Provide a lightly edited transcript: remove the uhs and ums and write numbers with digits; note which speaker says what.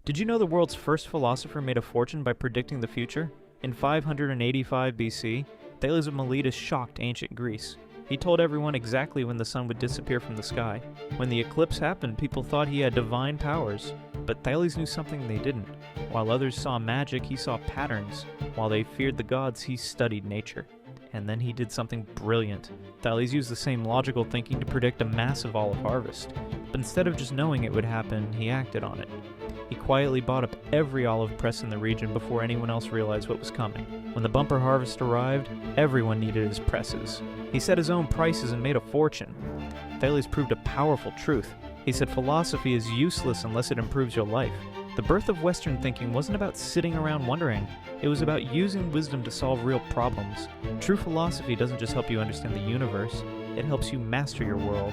Speaker 1: Did you know the world's first philosopher made a fortune by predicting the future? In 585 BC, Thales of Miletus shocked ancient Greece. He told everyone exactly when the sun would disappear from the sky. When the eclipse happened, people thought he had divine powers, but Thales knew something they didn't. While others saw magic, he saw patterns. While they feared the gods, he studied nature. And then he did something brilliant. Thales used the same logical thinking to predict a massive olive harvest. But instead of just knowing it would happen, he acted on it. He quietly bought up every olive press in the region before anyone else realized what was coming. When the bumper harvest arrived, everyone needed his presses. He set his own prices and made a fortune. Thales proved a powerful truth. He said philosophy is useless unless it improves your life. The birth of Western thinking wasn't about sitting around wondering. It was about using wisdom to solve real problems. True philosophy doesn't just help you understand the universe, it helps you master your world.